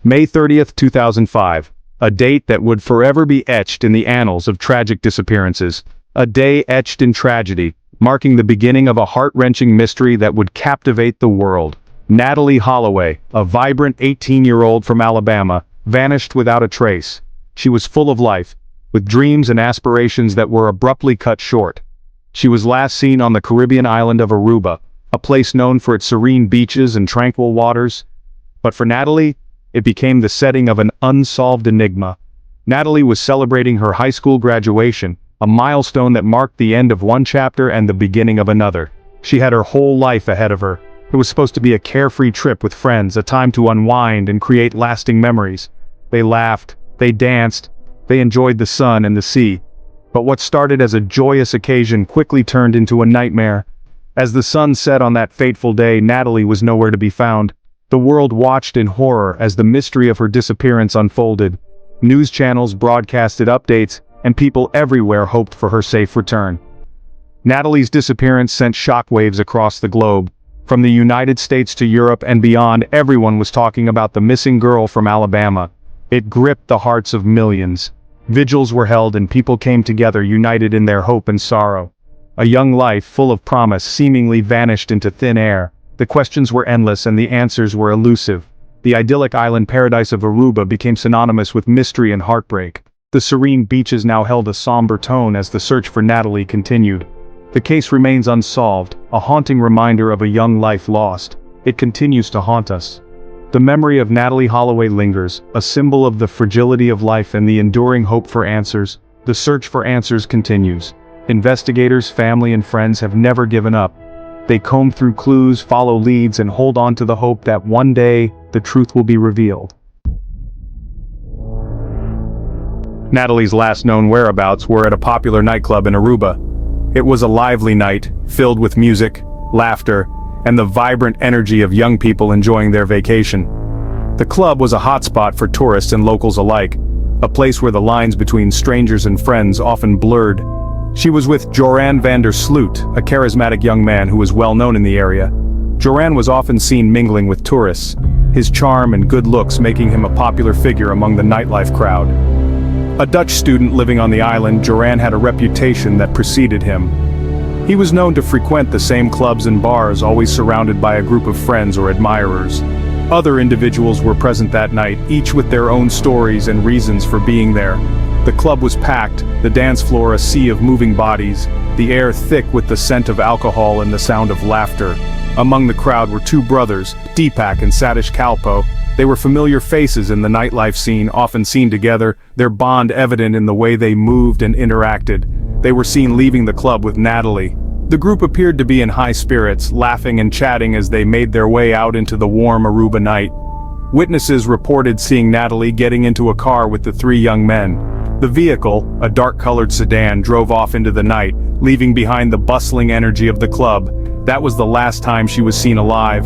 May 30th, 2005. A date that would forever be etched in the annals of tragic disappearances. A day etched in tragedy, marking the beginning of a heart-wrenching mystery that would captivate the world. Natalee Holloway, a vibrant 18-year-old from Alabama, vanished without a trace. She was full of life, with dreams and aspirations that were abruptly cut short. She was last seen on the Caribbean island of Aruba, a place known for its serene beaches and tranquil waters. But for Natalee, it became the setting of an unsolved enigma. Natalee was celebrating her high school graduation, a milestone that marked the end of one chapter and the beginning of another. She had her whole life ahead of her. It was supposed to be a carefree trip with friends, a time to unwind and create lasting memories. They laughed, they danced, they enjoyed the sun and the sea. But what started as a joyous occasion quickly turned into a nightmare. As the sun set on that fateful day, Natalee was nowhere to be found. The world watched in horror as the mystery of her disappearance unfolded. News channels broadcasted updates, and people everywhere hoped for her safe return. Natalee's disappearance sent shockwaves across the globe. From the United States to Europe and beyond, everyone was talking about the missing girl from Alabama. It gripped the hearts of millions. Vigils were held and people came together united in their hope and sorrow. A young life full of promise seemingly vanished into thin air. The questions were endless and the answers were elusive. The idyllic island paradise of Aruba became synonymous with mystery and heartbreak. The serene beaches now held a somber tone as the search for Natalee continued. The case remains unsolved, a haunting reminder of a young life lost. It continues to haunt us. The memory of Natalee Holloway lingers, a symbol of the fragility of life and the enduring hope for answers. The search for answers continues. Investigators, family and friends have never given up. They comb through clues, follow leads, and hold on to the hope that one day, the truth will be revealed. Natalee's last known whereabouts were at a popular nightclub in Aruba. It was a lively night, filled with music, laughter, and the vibrant energy of young people enjoying their vacation. The club was a hotspot for tourists and locals alike, a place where the lines between strangers and friends often blurred. She was with Joran Sloot, a charismatic young man who was well known in the area. Joran was often seen mingling with tourists, his charm and good looks making him a popular figure among the nightlife crowd. A Dutch student living on the island, Joran had a reputation that preceded him. He was known to frequent the same clubs and bars, always surrounded by a group of friends or admirers. Other individuals were present that night, each with their own stories and reasons for being there. The club was packed, the dance floor a sea of moving bodies, the air thick with the scent of alcohol and the sound of laughter. Among the crowd were two brothers, Deepak and Satish Kalpoe. They were familiar faces in the nightlife scene, often seen together, their bond evident in the way they moved and interacted. They were seen leaving the club with Natalee. The group appeared to be in high spirits, laughing and chatting as they made their way out into the warm Aruba night. Witnesses reported seeing Natalee getting into a car with the three young men. The vehicle, a dark-colored sedan, drove off into the night, leaving behind the bustling energy of the club. That was the last time she was seen alive.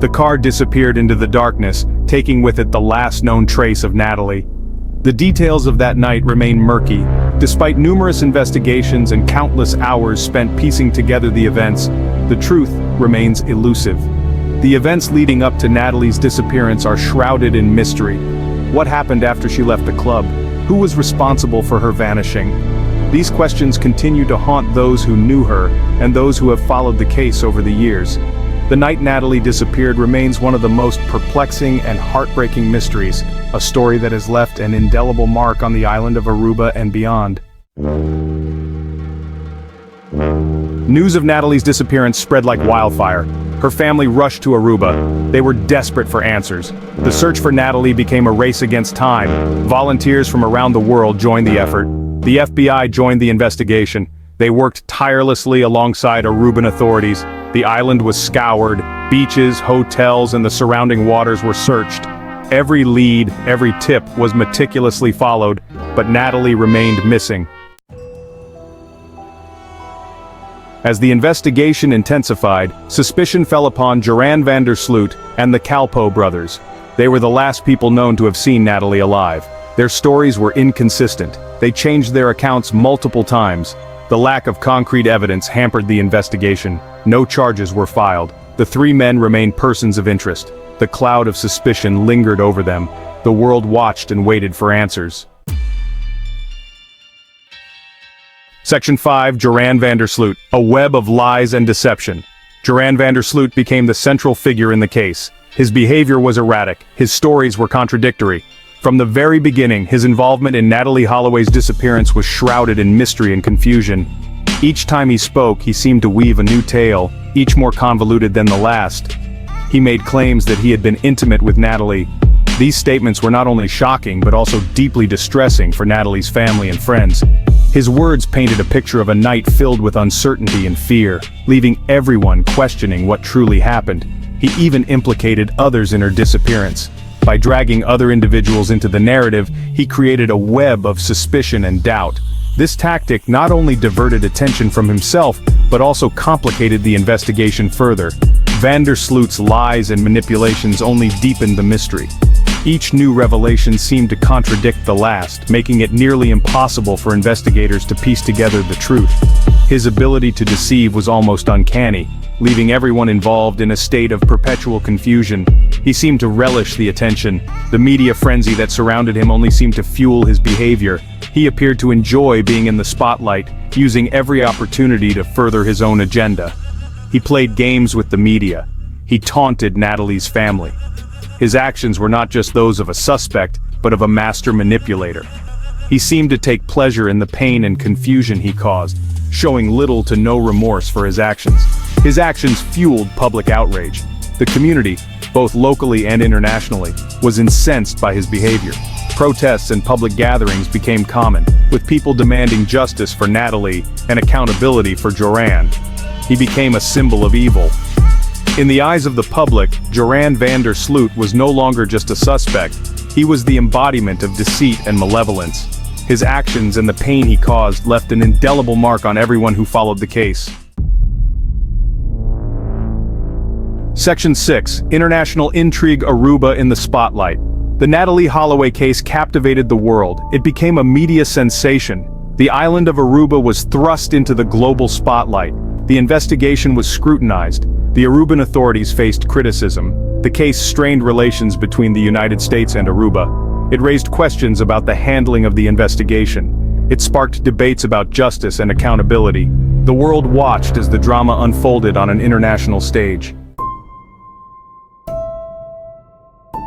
The car disappeared into the darkness, taking with it the last known trace of Natalee. The details of that night remain murky. Despite numerous investigations and countless hours spent piecing together the events, the truth remains elusive. The events leading up to Natalee's disappearance are shrouded in mystery. What happened after she left the club? Who was responsible for her vanishing? These questions continue to haunt those who knew her and those who have followed the case over the years. The night Natalee disappeared remains one of the most perplexing and heartbreaking mysteries, a story that has left an indelible mark on the island of Aruba and beyond. News of Natalee's disappearance spread like wildfire. Her family rushed to Aruba. They were desperate for answers. The search for Natalee became a race against time. Volunteers from around the world joined the effort. The FBI joined the investigation. They worked tirelessly alongside Aruban authorities. The island was scoured, beaches, hotels, and the surrounding waters were searched. Every lead, every tip was meticulously followed, but Natalee remained missing. As the investigation intensified, suspicion fell upon Joran Sloot and the Kalpoe brothers. They were the last people known to have seen Natalee alive. Their stories were inconsistent. They changed their accounts multiple times. The lack of concrete evidence hampered the investigation. No charges were filed. The three men remained persons of interest. The cloud of suspicion lingered over them. The world watched and waited for answers. Section 5. Joran van der Sloot, a web of lies and deception. Joran van der Sloot became the central figure in the case. His behavior was erratic, his stories were contradictory. From the very beginning, his involvement in Natalee Holloway's disappearance was shrouded in mystery and confusion. Each time he spoke, he seemed to weave a new tale, each more convoluted than the last. He made claims that he had been intimate with Natalee. These statements were not only shocking but also deeply distressing for Natalee's family and friends. His words painted a picture of a night filled with uncertainty and fear, leaving everyone questioning what truly happened. He even implicated others in her disappearance. By dragging other individuals into the narrative, he created a web of suspicion and doubt. This tactic not only diverted attention from himself, but also complicated the investigation further. Van der Sloot's lies and manipulations only deepened the mystery. Each new revelation seemed to contradict the last, making it nearly impossible for investigators to piece together the truth. His ability to deceive was almost uncanny, leaving everyone involved in a state of perpetual confusion. He seemed to relish the attention. The media frenzy that surrounded him only seemed to fuel his behavior. He appeared to enjoy being in the spotlight, using every opportunity to further his own agenda. He played games with the media. He taunted Natalee's family. His actions were not just those of a suspect, but of a master manipulator. He seemed to take pleasure in the pain and confusion he caused, showing little to no remorse for his actions. His actions fueled public outrage. The community, both locally and internationally, was incensed by his behavior. Protests and public gatherings became common, with people demanding justice for Natalee and accountability for Joran. He became a symbol of evil. In the eyes of the public, Joran van der Sloot was no longer just a suspect. He was the embodiment of deceit and malevolence. His actions and the pain he caused left an indelible mark on everyone who followed the case. Section 6. International Intrigue. Aruba in the spotlight. The Natalee Holloway case captivated the world. It became a media sensation. The island of Aruba was thrust into the global spotlight. The investigation was scrutinized. The Aruban authorities faced criticism. The case strained relations between the United States and Aruba. It raised questions about the handling of the investigation. It sparked debates about justice and accountability. The world watched as the drama unfolded on an international stage.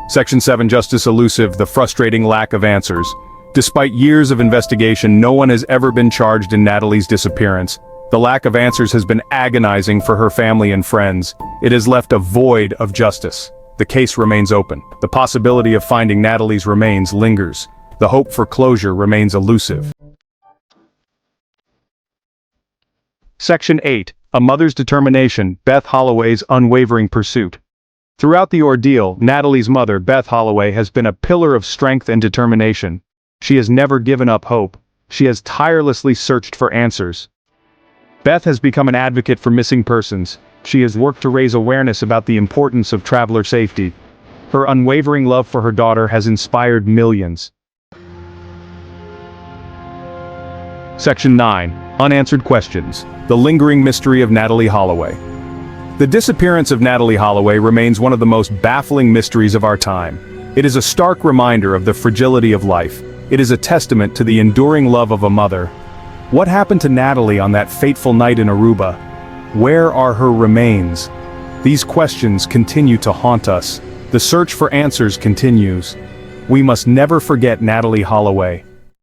Section 7. Justice elusive. The frustrating lack of answers. Despite years of investigation, no one has ever been charged in Natalee's disappearance. The lack of answers has been agonizing for her family and friends. It has left a void of justice. The case remains open. The possibility of finding Natalee's remains lingers. The hope for closure remains elusive. Section 8. A mother's determination. Beth Holloway's unwavering pursuit. Throughout the ordeal, Natalee's mother, Beth Holloway, has been a pillar of strength and determination. She has never given up hope. She has tirelessly searched for answers. Beth has become an advocate for missing persons. She has worked to raise awareness about the importance of traveler safety. Her unwavering love for her daughter has inspired millions. Section 9. Unanswered questions. The lingering mystery of Natalee Holloway. The disappearance of Natalee Holloway remains one of the most baffling mysteries of our time. It is a stark reminder of the fragility of life. It is a testament to the enduring love of a mother. What happened to Natalee on that fateful night in Aruba? Where are her remains? These questions continue to haunt us. The search for answers continues. We must never forget Natalee Holloway.